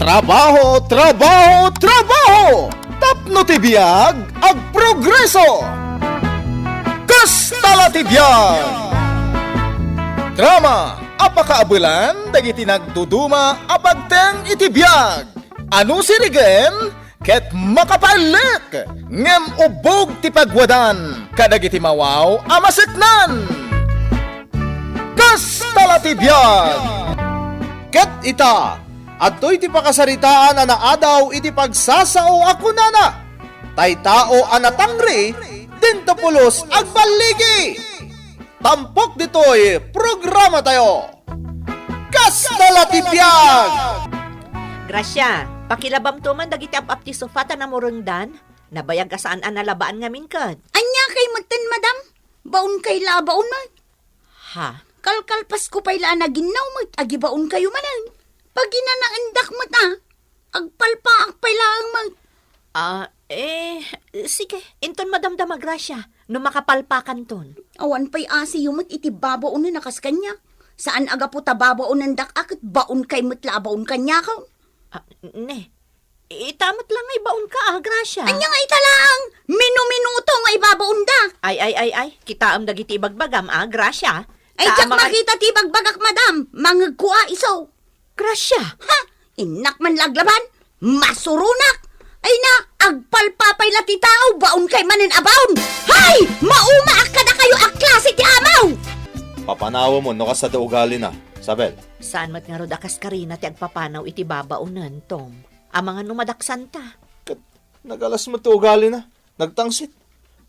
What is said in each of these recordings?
Trabaho, trabaho, trabaho! Tapno ti biag, ag progreso! Kastala ti biag! Drama, apakaabulan, dagiti nagduduma, apagteng iti biag! Ano sirigen? Ket makapalik! Ngem ubog ti pagwadan, kadagiti mawaw, amaseknan! Kastala ti biag! Ket ita, adtoy iti pakasaritaan na naadaw iti pagsasao ako nana. Tay tao anatangri, dinto pulos agbaligi. Tampok ditoy programa tayo. Kastala ti biag! Grasya, pakilabam to man dagiti apap ti sofata na murungdan. Nabayag ka saan analabaan ngamin kad. Anya kay matan, madam? Baon kay labaon man. Ha? Kalkalpas ko pa'y na ginaw mat, agibaon kayo manan. Pag ginanaandak mat agpalpaak pa'y laang mat. Sige. Inton madamdama, Grasya. No makapalpakan ton. Awan pa'y asi yumat iti babaon na nakas kanya. Saan aga po tababaon ng dak akit baon kay mat labaon kanya ka? Itamot lang ay baon ka, Grasya. Anya nga italang, minu-minuto nga ibabaon da. Ay. Kitaam dagiti bagbagam, Grasya. Ay, tiyak makita ti bagbagak, madam. Mangagkua iso. Grasya. Ha? Inak man laglaban? Masurunak! Ay na, agpalpapay lati tao, baon kay manin abaon! Hay! Maumaak ka na kayo ang klase ti amaw! Papanawa mo, no ka sa ugali na. Sabel. Saan mat nga rodakas karina ti agpapanaw iti babaunan, Tom? Ang mga numadaksan ta. Kat, nagalas mo to ugali na. Nagtangsit.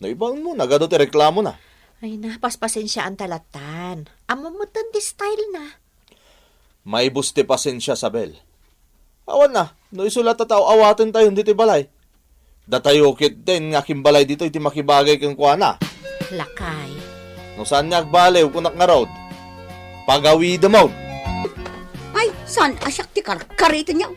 Naibang mo, nagado ti reklamo na. Ay na, paspasensya ang talatan. Amamutan di style na. May busti pasensya, Sabel. Awan na, no isulat na tao, awatin tayo dito balay. Datayo kit din nga kimbalay dito, iti makibagay kang kuana. Lakay. No saan niya agbaliw, kunak nga road. Pagawida mo. Ay, saan asyak ti karkarita niya?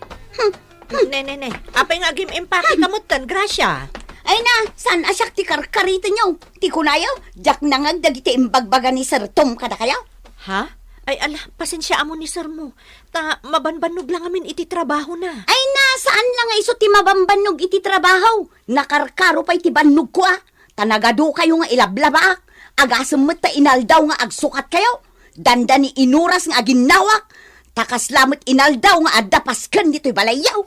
Ne. Apay nga agim empake kamutan, Grasya. Ay na, saan asyak ti karkarita niyo? Ti kunayaw, jak nangag dagiti imbagbaga ni Sir Tom kada kayaw. Ha? Ay ala, pasensya amo ni sir mo. Ta, mabanbanog lang amin iti trabaho na. Ay na, saan lang nga iso ti mabambanog iti trabaho? Nakarkaro pa iti banog ko Tanagado kayo nga ilablabaak. Agasumot ta inaldaw nga agsukat kayo. Danda ni inuras nga aginawak. Takaslamot inaldaw nga adapaskan dito'y balayaw.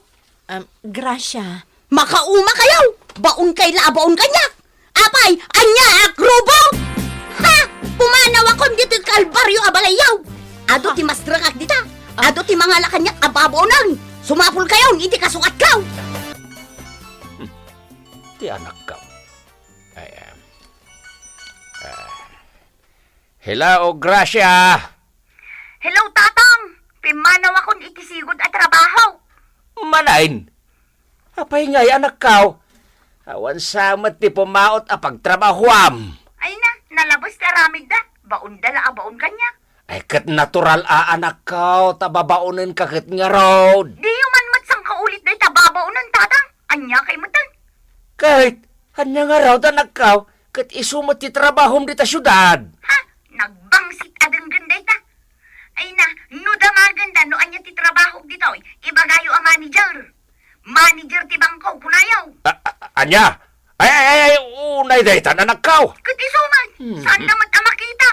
Grasya. Makauma kayo! Baon kay labaon kanyak! Apay, anya akrubong! Ha! Pumanaw akong dito'y kalbaryo abalayaw! Ado ti masdrakak dita! Ado ti mga lakanyak ababonan! Sumapul kayo, iti kasukat kaw! Ti anak ka. Hello, Gracia! Hello, tatang! Pimanaw akong iti sigod at trabaho! Manain! Apay ngay anak ka. Awan samat ti pumaot a pagtrabahuam. Ay na, nalabas ka ramid da. Baon dala abaon kanya. Ay kat natural anak ka. Tababaonin ka kit nga road. Di man matsang kaulit day tababaunan, tatang. Anya kay matan. Kahit, anya nga road anak ka. Kat isumot ti trabahom dita syudad. Ha? Nagbangsit adang ganday ta. Ay na, no damaganda no anya ti trabaho dito. Ibagayo ang manager. Manager ti bangko, punayaw. Anya? Ay, unay daytan anak ka. Kuti suman, saan naman ta makita?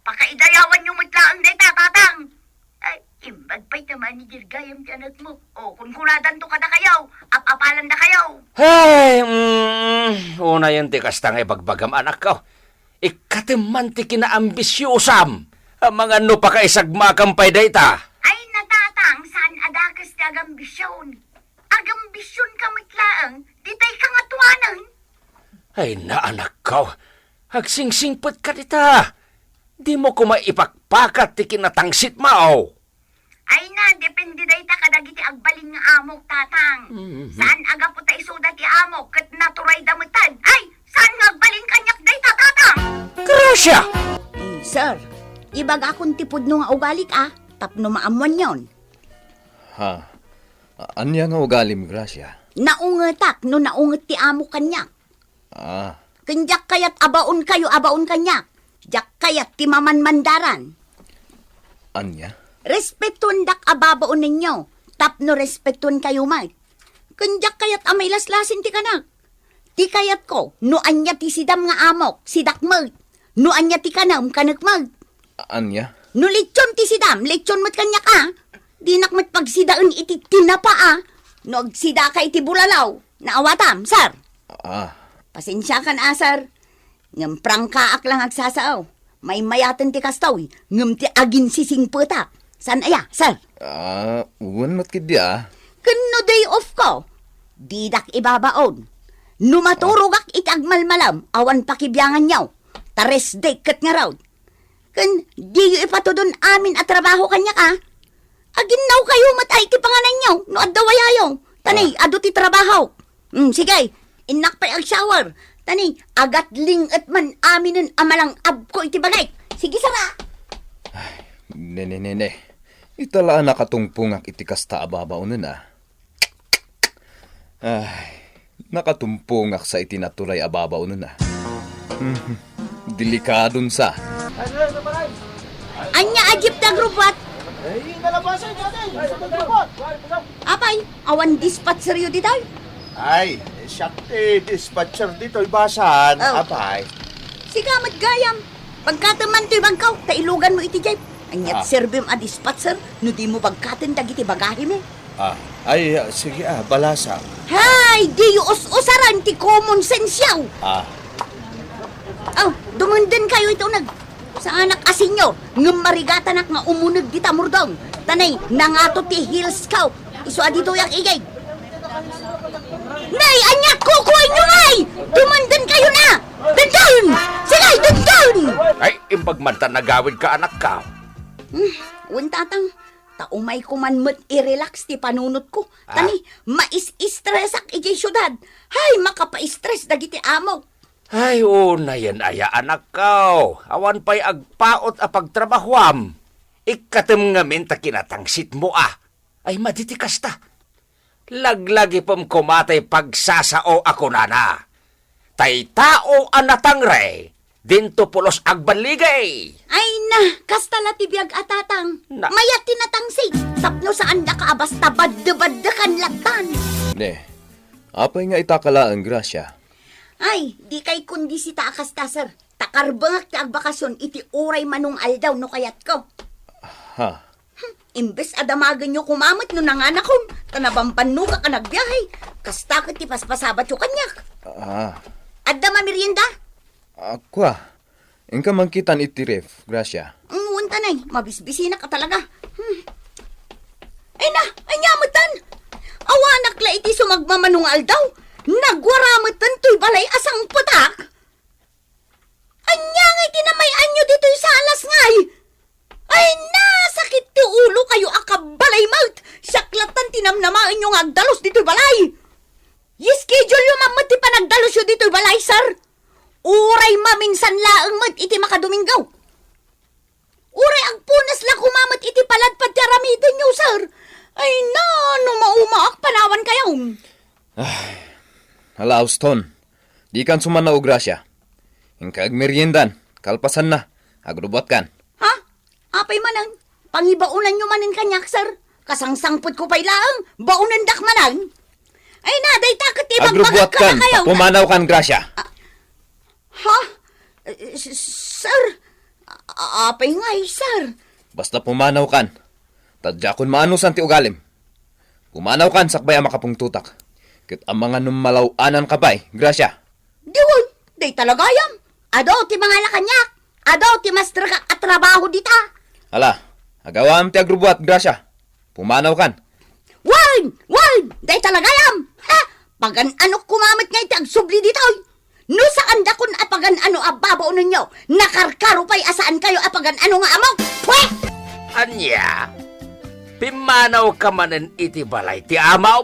Pakaidayawan yung matlaan day ta, tatang. Ay, imbag pa'y ta manager gayam ti anak mo. O, kung kuradan to kada kayaw, apapalan da kayaw. Hey, una yan ti kastang ibagbagam anak ka. Ikatiman ti kinaambisyosam. Ang mga no pa kaisagmakampay dayta. Ay, natatang, saan adakas ti agambisyon? Agambisyon ka matlaang, ditay ka nga tuwanan. Ay na anak ka. Agsingsingpot ka dita. Di mo ko maipakpakat ti kinatangsit mao. Ay na, depende day ta kadagiti agbalin nga amok, tatang. Saan aga po ta isuda ti amok, kat naturay damutan. Ay, saan nga agbalin kanyak day ta, tatang? Gracia! Sir, ibag akong tipod no nga ugalik tapno maamuan yon. Ha? Anya nga ugalim, Gracia? Naungetak no naunget ti amok kanyak. Kenjak kayat abaon kanyak. Jak kayat ti mamanmandaran. Anya? Respetun dak ababaon ninyo. Tapno respetuan kayo, Mike. Kanyak kayat amay laslasin ti kanak. Ti kayat ko, no anya ti sidam nga amok, sidak mag. No anya ti kanam, kanak mag. Anya? No lechon ti sidam, lechon mat kanya ka. Dinak mat pagsidaan iti tinapa No agsida ka iti bulalaw. Naawatam, sir. Ah, Pasensya kan, asar. Ngam prangkaak lang agsasaaw. May mayatan ti kastaw, ngam ti agin sising puta. San aya, sir? uwan mat kid dia. Kano day off ko? Didak ibabaon. Numaturugak itagmalmalam, awan pakibyangan nyaw. Tares day kat nga raw. Kan di yu ipatudon amin at trabaho kanya ka. Aginaw kayo matay ti panganan nyaw, no addawayayaw. Tanay, ado ti trabaho. Sige, inak pa ang shower. Tanay, agat ling at man aminin amalang abko iti bagay. Sige, sara. Nene. Italaan na katungpungak iti kasta ababaon na. Nakatumpungak sa itinatulay ababaon na. Delikadon sa. Anya ajip na grupat. Nalabasan natin! Apay, awan dispatcher yu ditay. Ay, syakti, dispatcher dito, ibasan. Oh. Apay. Sigamat gayam. Pagkataman to'y bangkaw, tailugan mo iti jay. Anyat serbim a dispatcher, no di mo pagkatan dagiti bagahe mo. Sige balasa. Hay, di yu us-usaran ti common sense yaw. Dumundan kayo ito sa anak asinyo, ngem marigatanak nga umunag di tamurdong. Tanay, nangato ti hills kaw. Iso adito yak igay. Nay, anyak kukuhay nyo, nay! Dumundan kayo na! Dandan! Sige, dandan! Ay, impagmanta nagawid ka anak ka. Untatang, taumay ko man mat i-relax ti panunot ko. Tani, mais-istresak ijay syudad. Hay, makapa-stress dagiti amo. Ay, na yan aya anak ka. Awan pa'y agpaot a pagtrabahwam. Ikatem ngamin ta kinatangsit mo Ay, maditikas ta. Laglagi pam kumatay pagsasao ako nana. Tay tao anatangre. Dinto pulos agbaligay. Ay na, kastala ti biyag atatang. Na. Mayat tinatangsig. Tapno saan da ka basta badda-badda kan latan. Ne, apay nga itakala ang grasya. Ay, di kay kundi si takas ta, sir. Takarbangak ti agbakasyon, iti uray manong aldaw no kayat ko. Ha? Imbes adamagan nyo kumamit no nanganak ko, tanabampan ka nagbiyahe. Kasta ka ti paspasabat yung kanyak. Adda mamirienda? Aqua. Ingka mangkitan iti ref, grasya. Unta nay, mabisbisi na ka talaga. Ay na, anyamatan. Awanak la iti sumagmamanong aldaw. Nagwaramatan to'y balay asang putak. Anya ngay tinamay anyo dito'y salas ngay. Ay na, sakit ti ulo kayo akabalay mout. Saklatan tinamnamaan nyo nga agdalos dito'y balay. Yischedule yung mamad ti panagdalos yun dito'y balay, sir. Uray maminsan laang mat iti makadomingaw. Uray agpunas la kumamat iti paladpad ti aramidan nyo, sir. Ay na, no maumaak panawan kayo. Hala, Auston. Di kan sumanaw, grasya. Ingka agmeriendan, kalpasan na, agrubot kan. Ha? Apay manang, pangibaunan nyo manin kanyak, sir. Kasangsangput ko pa'y laang, baunan dak manang. Ay na, day takot ibang Agrubot bagag ka kan, na kayo. pumanaw kan, grasya. Ha? Sir? Apay nga sir. Basta pumanaw kan. Tadya kun maanusan ti ugalim. Pumanaw kan, sakbay ang makapungtutak. Kit ang mga numalawanan ka ba'y, grasya. Diwan, day talagayam. Ado ti mga lakanyak. Ado ti master ka at trabaho dita. Hala, agawam ti agrubot, grasya. Pumanaw kan. Wan! Day talagayam. Ha? Pagan ano kumamit nga iti agsubli dito. No saan da kun apagan ano ababaw ninyo. Nakarkaro pa'y asaan kayo apagan ano nga amok. Pwe! Anya, pimanaw ka manen iti balay ti amaw.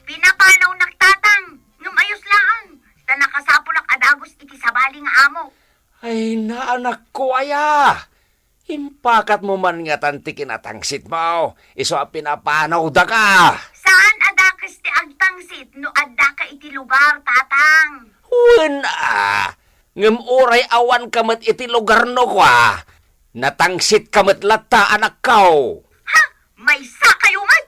Pinapanaw nagtatang. Ngum ayos lang. Ta nakasapulak adagos iti sabali nga amo. Ay na anak ko aya. Impakat mo man nga tanti kinatangsit mo. Iso a pinapanaw da ka. Saan adakas ti agtangsit no adda ka iti lugar, tatang? Ngem oray awan kamat iti lugar no kwa. Natangsit kamat lata anak ko. Ha? May sa kayo man?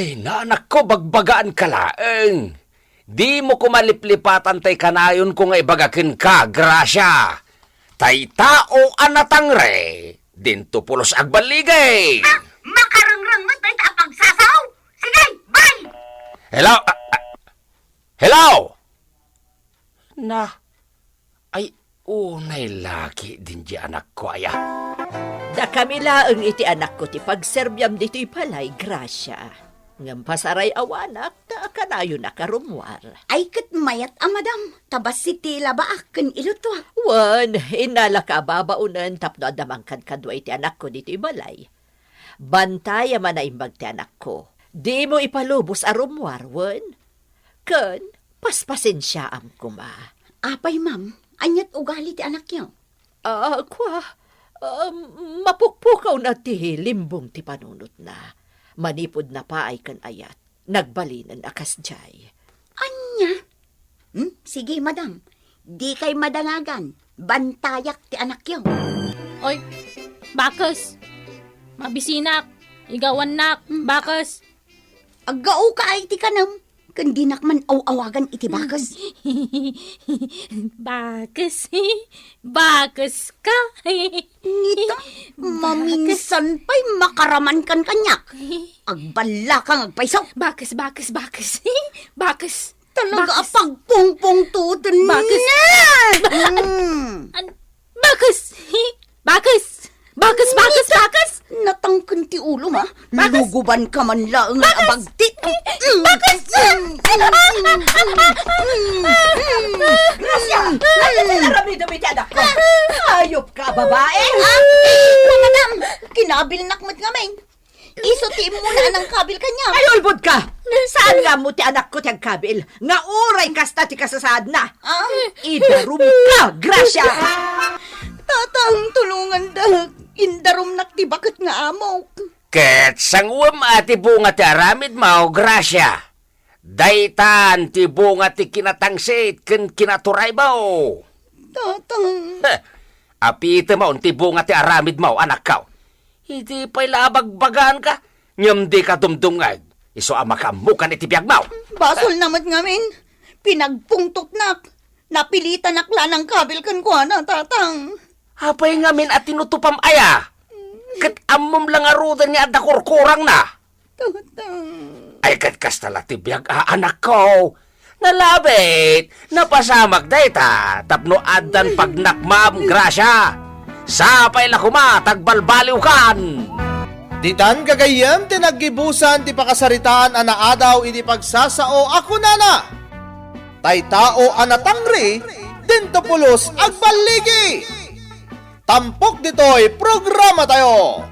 Ay, naanak ko, bagbagaan ka laeng. Di mo ko maliplipatan tay kanayon kung ay bagakin ka, Gracia. Tay tao anatangre, dinto pulos agbaligay. Makarangrang mo tayo pagsasaw. Sige, bye! Hello? Hello? Na, ay, unay laki din di anak ko, aya. Da kamila ang iti anak ko ti pagserbyam dito'y palay, Gracia. Ngam pasaray awanak, ta kanayo na karumwar. Ay kat mayat madam. Tabas si tila ba akin iluto. Wan, inala ka babaunan tapno adamangkan kadwa iti anak ko dito'y balay. Bantaya man na imbag ti anak ko. Di mo ipalubos arumwar, wan. Ken, paspasensya am kuma. Apay ma'am, anyat ugali ti anak niyo. Mapukpukaw na ti limbong ti panunot na. Manipod na paay kan ayat. Nagbalinan akas jay. Anya? Sige madam, di kay madanagan. Bantayak ti anak niyo. Oy, bakas. Mabisinak. Igawan nak. Bakas. Agao ka ay ti kanam. Kundi nakman awagan iti bakas. Bakas. Bakas ka. Nita, maminsan pa'y makaraman kan kanyak. Agbala kang agpaisaw. Bakas, bakas, bakas. Bakas. Talaga Bakas. apagpungpung tutan Bakas. na. Bakas. Bakas. Bakas, bakas, bakas. Natangkan ti ulo ma. Bakas. Luguban ka man lang nga abagtit. Bakas. Narami dumi ti anak ko. Ayop ka, babae. Madam, kinabil nakmat nga may. Isuti mo na ng kabil kanya. Ay, ulbod ka! Saan nga mo ti anak ko tiyang kabil? Nga uray kasta ti kasasad na. Idarum ka, Gracia! Tatang tulungan dah. Indarum nakti bakit nga amo. Ket sangwam ati bunga ti aramid mao, Gracia. Daytan ti bunga ti kinatangsit ken kinaturay bao. Tatang. Apite mao ti bunga ti aramid mao, anak kaw. Hindi pa'y labagbagaan ka. Ngam di ka dumdungag. Iso amakamukan iti biyag mao. Basol naman ngamin. Pinagpungtot nak. Napilitan nakla ng kabil kan ko na, tatang. Apay ngamin at tinutupam aya. Kat amom lang arudan niya at nakurkurang na. Tatang. Ay kat kastala ti biyag anak ko. Nalabit. Napasamag dayta. Tapno adan pagnakmam, Gracia. Sapay la kuma, tagbalbaliw kan. Ditan kagayam tinaggibusan ti pakasaritaan ana adaw iti pagsasao ako nana. Tay tao anatangri, dinto pulos agbaligi. Tampok ditoy programa tayo.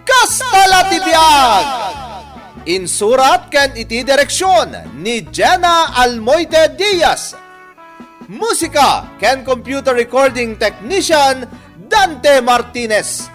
Kastala ti biag. Insurat ken iti direksyon ni Jenna Almoite Diaz. Musika ken computer recording technician Dante Martinez.